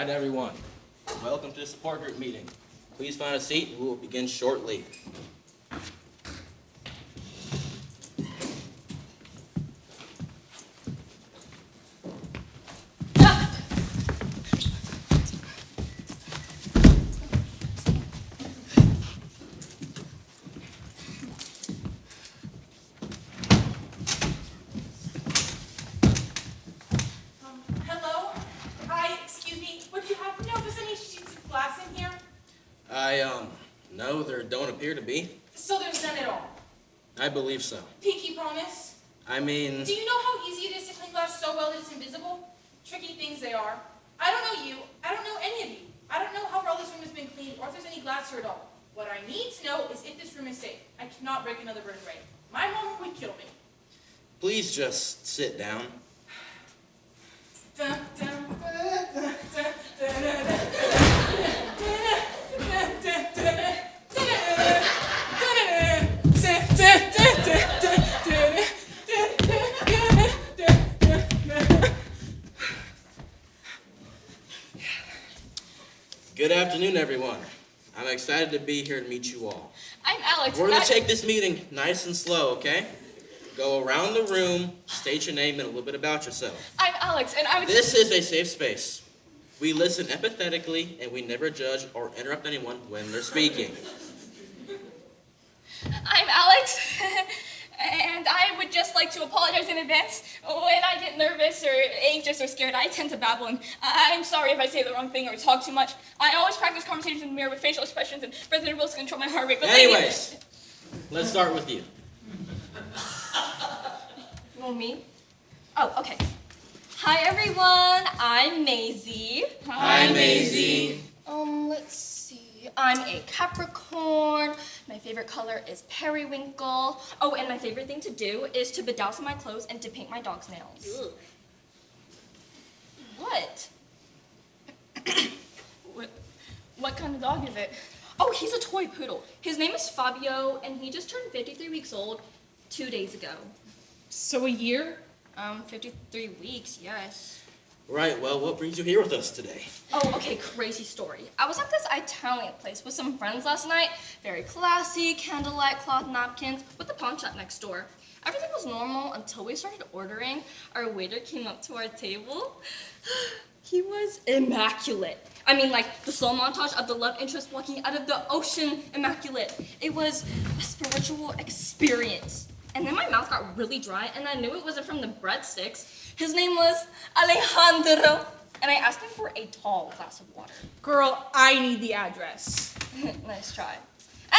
Right, everyone. Welcome to the support group meeting. Please find a seat and we will begin shortly. No, there don't appear to be. So there's none at all? I believe so. Pinky promise? I mean... Do you know how easy it is to clean glass so well that it's invisible? Tricky things they are. I don't know you. I don't know any of you. I don't know how well this room has been cleaned or if there's any glass here at all. What I need to know is if this room is safe. I cannot break another vertebrae. My mom would kill me. Please just sit down. Dun, dun, dun, dun, dun, dun, dun, dun. Good afternoon, everyone. I'm excited to be here to meet you all. I'm Alex. We're going to take this meeting nice and slow, okay? Go around the room, state your name and a little bit about yourself. I'm Alex, and I'm... This is a safe space. We listen empathetically, and we never judge or interrupt anyone when they're speaking. I'm Alex, and I would just like to apologize in advance. When I get nervous or anxious or scared, I tend to babble, and I'm sorry if I say the wrong thing or talk too much. I always practice conversations in the mirror with facial expressions and breath intervals to control my heart rate. But anyways, let's start with you. Well, me? Oh, okay. Hi, everyone. I'm Maisie. Hi, Maisie. Let's see. I'm a Capricorn. My favorite color is periwinkle. Oh, and my favorite thing to do is to bedazzle my clothes and to paint my dog's nails. Ugh. What? What kind of dog is it? Oh, he's a toy poodle. His name is Fabio, and he just turned 53 weeks old 2 days ago. So a year? 53 weeks, yes. Right, well, what brings you here with us today? Oh, okay, crazy story. I was at this Italian place with some friends last night. Very classy, candlelight cloth napkins with the pawn shop next door. Everything was normal until we started ordering. Our waiter came up to our table. He was immaculate. I mean, like the slow montage of the love interest walking out of the ocean, immaculate. It was a spiritual experience. And then my mouth got really dry, and I knew it wasn't from the breadsticks. His name was Alejandro, and I asked him for a tall glass of water. Girl, I need the address. Nice try.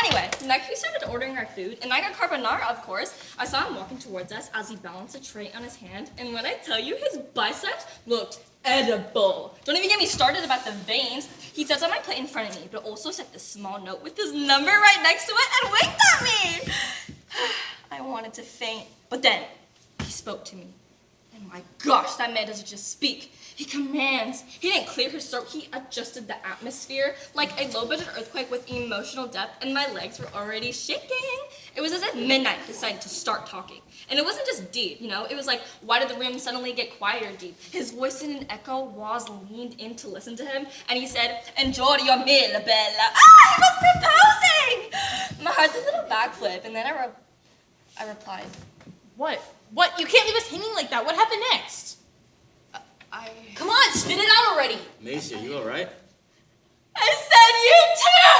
Anyway, next we started ordering our food, and I got carbonara, of course. I saw him walking towards us as he balanced a tray on his hand, and when I tell you, his biceps looked edible. Don't even get me started about the veins. He sits on my plate in front of me, but also sent this small note with his number right next to it and winked at me. I wanted to faint, but then he spoke to me. And my gosh, that man doesn't just speak. He commands. He didn't clear his throat. He adjusted the atmosphere like a low-budget earthquake with emotional depth, and my legs were already shaking. It was as if midnight decided to start talking. And it wasn't just deep, you know? It was like, why did the room suddenly get quieter deep? His voice in an echo. Waz leaned in to listen to him, and he said, "Enjoy your meal, Bella." Ah, he was proposing! My heart did a little backflip, and then I replied, What? What? You can't leave us hanging like that. What happened next? Come on, spit it out already. Macy, are you all right? I said you too!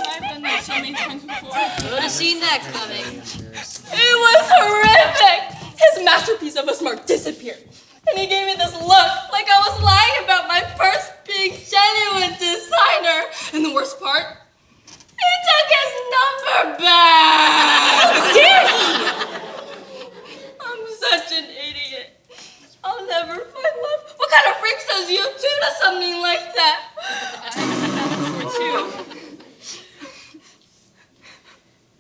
I've done that so many times before. Would have seen that coming. It was horrific! His masterpiece of a smirk disappeared. And he gave me this look like I was lying about my first big genuine designer. And the worst part? He took his number back! How dare he? I'm such an idiot. I'll never find love. What kind of freak says you too to something like that?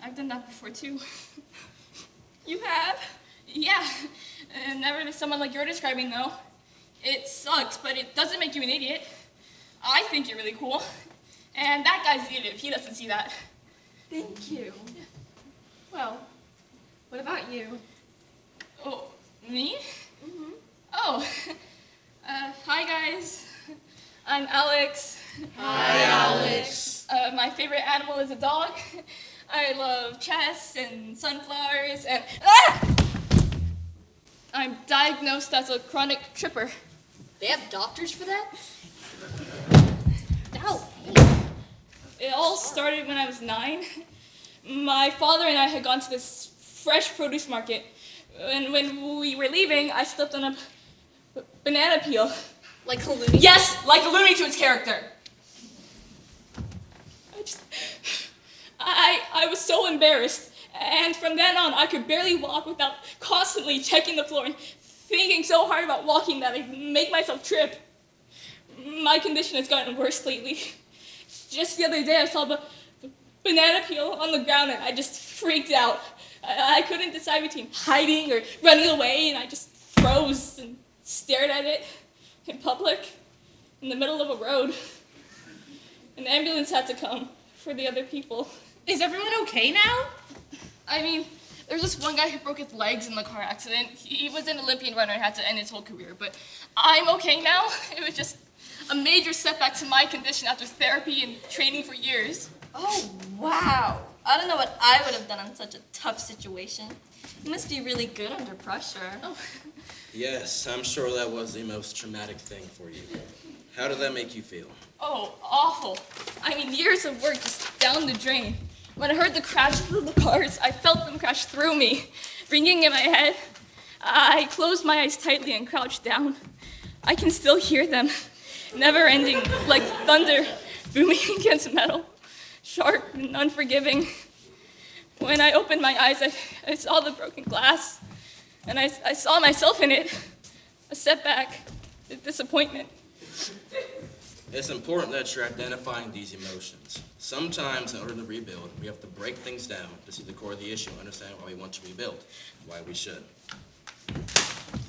I've done that before too. You have? Yeah. Never to someone like you're describing though. It sucks, but it doesn't make you an idiot. I think you're really cool. And that guy's the idiot if he doesn't see that. Thank you. Well, what about you? Oh, me? Mm-hmm. Oh, hi guys. I'm Alex. Hi, Alex. My favorite animal is a dog. I love chess and sunflowers and I'm diagnosed as a chronic tripper. They have doctors for that? Ow. It all started when I was 9. My father and I had gone to this fresh produce market, and when we were leaving, I slipped on a banana peel. Like a Looney? Yes, like a Looney Tunes character. I was so embarrassed, and from then on, I could barely walk without constantly checking the floor and thinking so hard about walking that I'd make myself trip. My condition has gotten worse lately. Just the other day, I saw the banana peel on the ground, and I just freaked out. I couldn't decide between hiding or running away, and I just froze and stared at it in public, in the middle of a road. An ambulance had to come for the other people. Is everyone okay now? I mean, there was this one guy who broke his legs in the car accident. He was an Olympian runner and had to end his whole career, but I'm okay now. It was just a major setback to my condition after therapy and training for years. Oh, wow. I don't know what I would have done in such a tough situation. You must be really good under pressure. Oh. Yes, I'm sure that was the most traumatic thing for you. How did that make you feel? Oh, awful. I mean, years of work just down the drain. When I heard the crashes of the cars, I felt them crash through me, ringing in my head. I closed my eyes tightly and crouched down. I can still hear them, never ending, like thunder booming against metal, sharp and unforgiving. When I opened my eyes, I saw the broken glass, and I saw myself in it. A setback, a disappointment. It's important that you're identifying these emotions. Sometimes, in order to rebuild, we have to break things down to see the core of the issue, understand why we want to rebuild, why we should.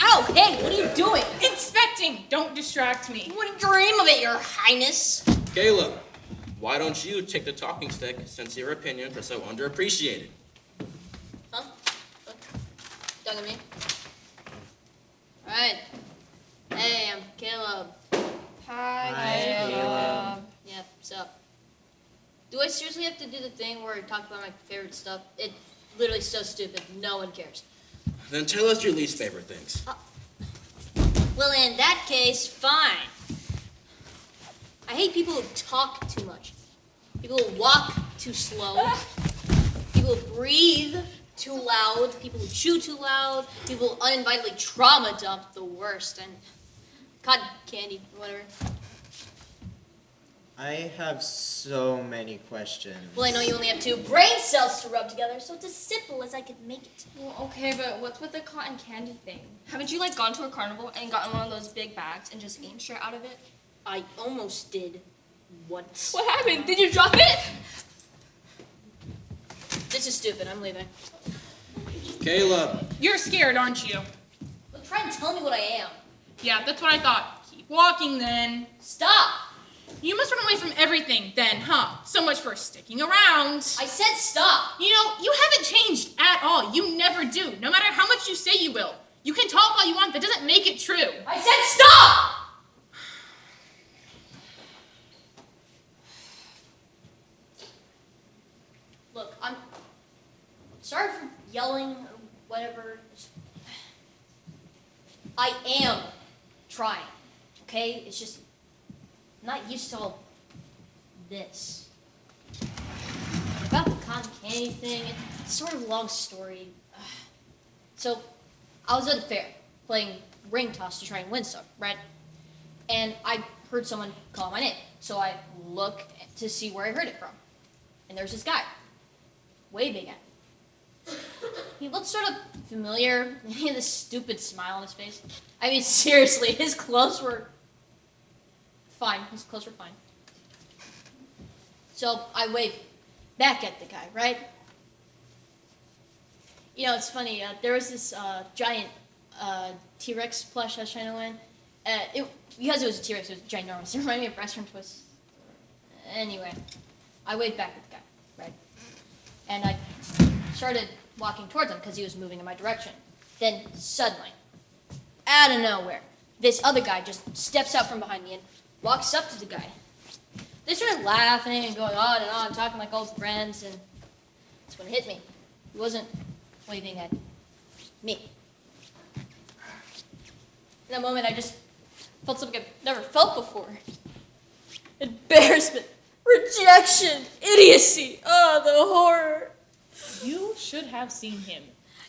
Ow, hey, what are you doing? Inspecting! Don't distract me. You wouldn't dream of it, Your Highness. Caleb, why don't you take the talking stick since your opinions are so underappreciated? Huh? What? Talking to me? Alright. Hey, I'm Caleb. Hi, Caleb. Yeah, what's up? Do I seriously have to do the thing where I talk about my favorite stuff? It's literally so stupid. No one cares. Then tell us your least favorite things. Well, in that case, fine. I hate people who talk too much. People who walk too slow. People who breathe too loud. People who chew too loud. People who uninvitedly trauma dump the worst. And cotton candy, whatever. I have so many questions. Well, I know you only have 2 brain cells to rub together, so it's as simple as I could make it. Well, okay, but what's with the cotton candy thing? Haven't you, like, gone to a carnival and gotten one of those big bags and just aimed straight out of it? I almost did once. What happened? Did you drop it? This is stupid. I'm leaving. Caleb, You're scared, aren't you? Well, try and tell me what I am. Yeah, that's what I thought. Keep walking then. Stop! You must run away from everything then, huh? So much for sticking around. I said stop! You know, you haven't changed at all. You never do, no matter how much you say you will. You can talk all you want, that doesn't make it true. I said stop! Look, I'm sorry for yelling or whatever. I am trying, okay? It's just I'm not used to all this. About the cotton candy thing, it's sort of a long story. So, I was at a fair playing ring toss to try and win stuff, right? And I heard someone call my name. So I look to see where I heard it from. And there's this guy, waving at me. He looked sort of familiar. He had this stupid smile on his face. I mean, seriously, his clothes were fine. His clothes were fine. So I waved back at the guy, right? You know, it's funny. There was this giant T-Rex plush I was trying to win. Because it was a T-Rex, it was ginormous. It reminded me of Restaurant Twist. Anyway, I waved back at the guy, right? And I started walking towards him because he was moving in my direction. Then suddenly, out of nowhere, this other guy just steps out from behind me and walks up to the guy. They started laughing and going on and on, talking like old friends, and that's when it hit me. He wasn't waving at me. In that moment, I just felt something I've never felt before. Embarrassment, rejection, idiocy. Oh, the horror. You should have seen him.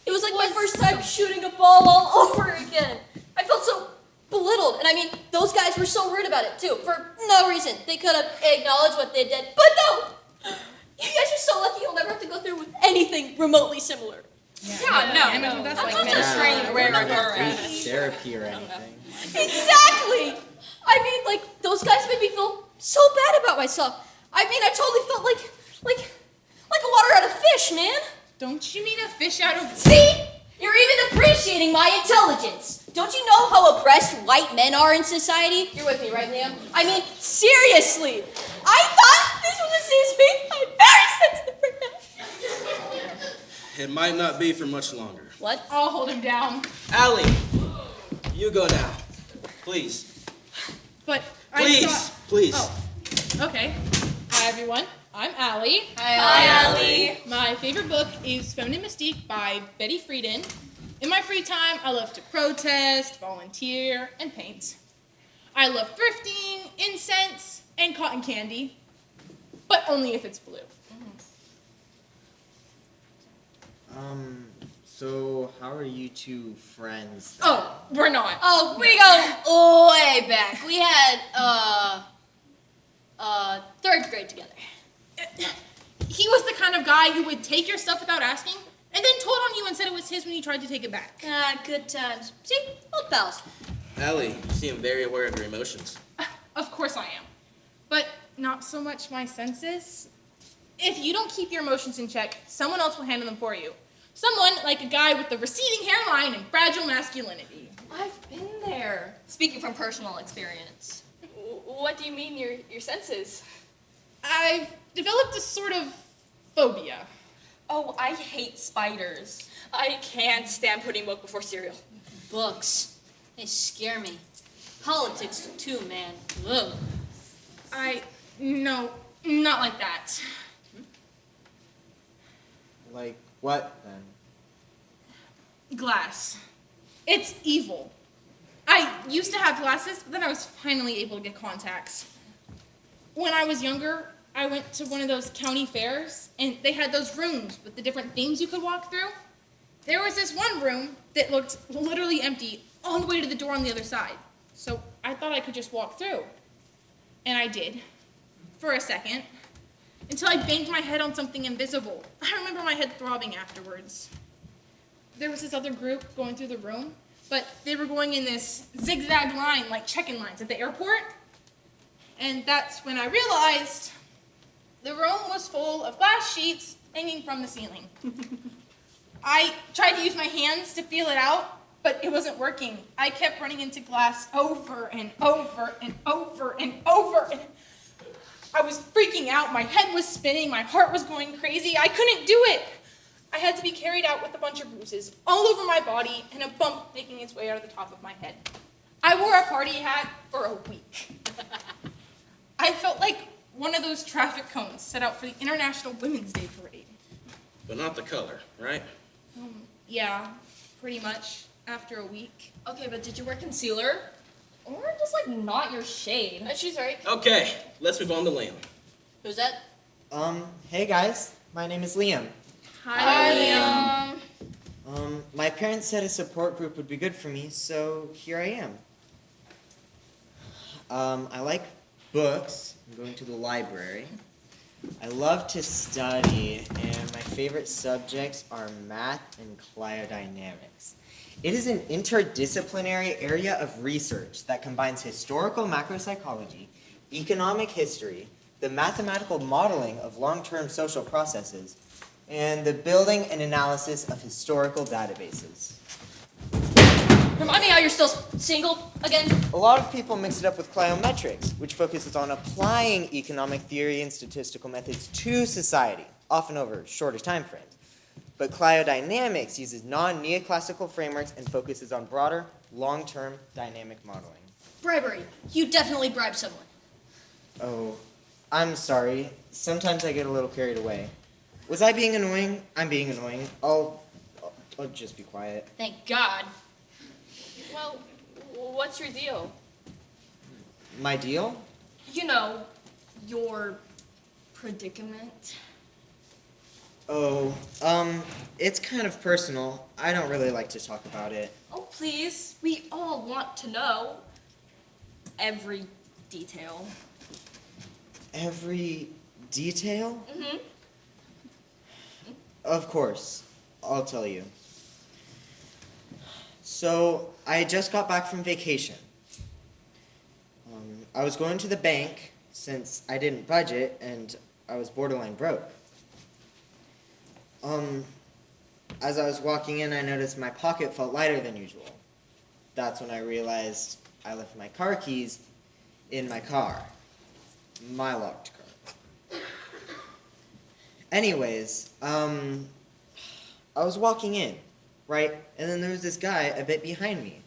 It was like my first time shooting a ball all over again. I felt so belittled. And I mean, those guys were so rude about it too, for no reason. They could have acknowledged what they did, but no! You guys are so lucky you'll never have to go through with anything remotely similar. No. That's like such a strange way to go around it. Therapy or anything. Exactly! I mean, like, those guys made me feel so bad about myself. I mean, I totally felt like a water out of fish, man. Don't you mean a fish out of... See? You're even appreciating my intelligence. Don't you know how oppressed white men are in society? You're with me, right, Liam? I mean, seriously. I thought this was a safe space. I'm very sensitive right now. It might not be for much longer. What? I'll hold him down. Allie, you go now. Please. But Please, I thought... please. Oh, okay. Hi, everyone. I'm Allie. Hi, Allie. My favorite book is Feminine Mystique by Betty Friedan. In my free time, I love to protest, volunteer, and paint. I love thrifting, incense, and cotton candy, but only if it's blue. So how are you two friends? then? Oh, we're not. Oh, we go way back. We had, third grade together. He was the kind of guy who would take your stuff without asking, and then told on you and said it was his when you tried to take it back. Good times. See? Old pals. Allie, you seem very aware of your emotions. Of course I am. But not so much my senses. If you don't keep your emotions in check, someone else will handle them for you. Someone like a guy with a receding hairline and fragile masculinity. I've been there. Speaking from personal experience. What do you mean your senses? I've developed a sort of phobia. Oh, I hate spiders. I can't stand putting milk before cereal. Books. They scare me. Politics, too, man. Ugh. No, not like that. Like what then? Glass. It's evil. I used to have glasses, but then I was finally able to get contacts. When I was younger, I went to one of those county fairs, and they had those rooms with the different themes you could walk through. There was this one room that looked literally empty all the way to the door on the other side. So I thought I could just walk through. And I did. For a second. Until I banged my head on something invisible. I remember my head throbbing afterwards. There was this other group going through the room, but they were going in this zigzag line, like check-in lines at the airport. And that's when I realized the room was full of glass sheets hanging from the ceiling. I tried to use my hands to feel it out, but it wasn't working. I kept running into glass over and over and over and over. And I was freaking out. My head was spinning. My heart was going crazy. I couldn't do it. I had to be carried out with a bunch of bruises all over my body and a bump making its way out of the top of my head. I wore a party hat for a week. I felt like one of those traffic cones set out for the International Women's Day Parade. But not the color, right? Yeah, pretty much, after a week. Okay, but did you wear concealer? Or just like not your shade. She's right. Okay, let's move on to Liam. Who's that? Hey guys, my name is Liam. Hi, Liam. My parents said a support group would be good for me, so here I am. I like books. I'm going to the library. I love to study, and my favorite subjects are math and cryodynamics. It is an interdisciplinary area of research that combines historical macropsychology, economic history, the mathematical modeling of long-term social processes, and the building and analysis of historical databases. Remind me how you're still single again? A lot of people mix it up with cliometrics, which focuses on applying economic theory and statistical methods to society, often over shorter time frames. But cliodynamics uses non-neoclassical frameworks and focuses on broader, long-term dynamic modeling. Bribery. You definitely bribed someone. Oh, I'm sorry. Sometimes I get a little carried away. Was I being annoying? I'm being annoying. I'll just be quiet. Thank God. Well, what's your deal? My deal? You know, your predicament. Oh, it's kind of personal. I don't really like to talk about it. Oh, please. We all want to know every detail. Every detail? Mm-hmm. Of course. I'll tell you. So, I just got back from vacation. I was going to the bank since I didn't budget and I was borderline broke. As I was walking in, I noticed my pocket felt lighter than usual. That's when I realized I left my car keys in my car. My locked car. Anyways, I was walking in, right? And then there was this guy a bit behind me.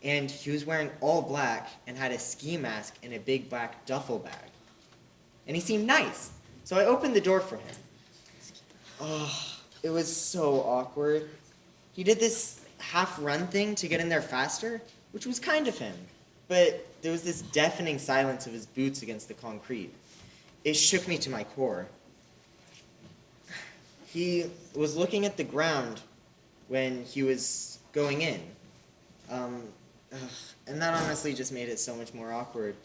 And he was wearing all black and had a ski mask and a big black duffel bag. And he seemed nice. So I opened the door for him. Oh, it was so awkward. He did this half-run thing to get in there faster, which was kind of him. But there was this deafening silence of his boots against the concrete. It shook me to my core. He was looking at the ground when he was going in. And that honestly just made it so much more awkward.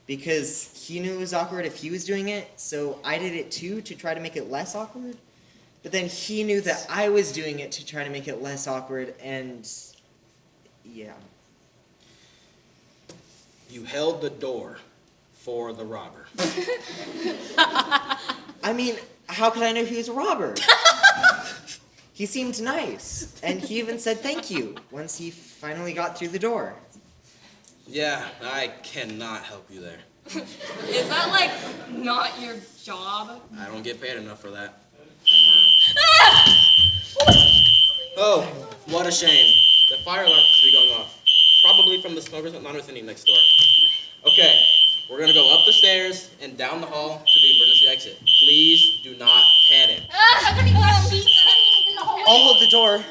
Because he knew it was awkward if he was doing it, so I did it too to try to make it less awkward. But then he knew that I was doing it to try to make it less awkward, and yeah. You held the door for the robber. I mean, how could I know he was a robber? He seemed nice, and he even said thank you once he finally got through the door. Yeah, I cannot help you there. Is that, like, not your job? I don't get paid enough for that. Ah! Oh, what a shame. The fire alarm should be going off. Probably from the smokers at non-resident next door. Okay, we're gonna go up the stairs and down the hall to the emergency exit. Please do not panic. I'll hold the door.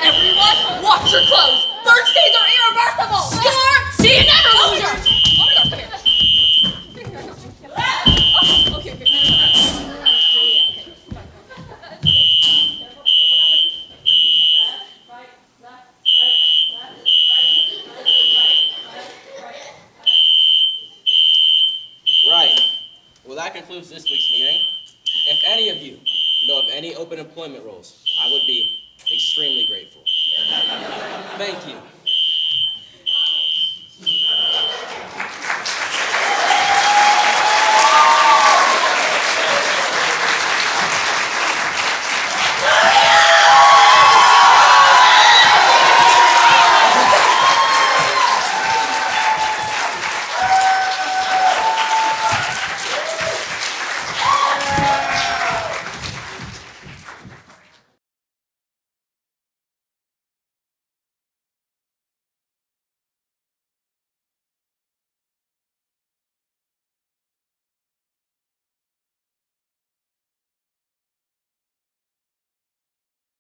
Everyone, watch your clothes! Bird stains are irreversible! Score! See you never, losers! Oh my god, come here. Oh, okay, okay. Right. Well, that concludes this week's meeting. If any of you know of any open employment roles, I would be extremely grateful. Thank you.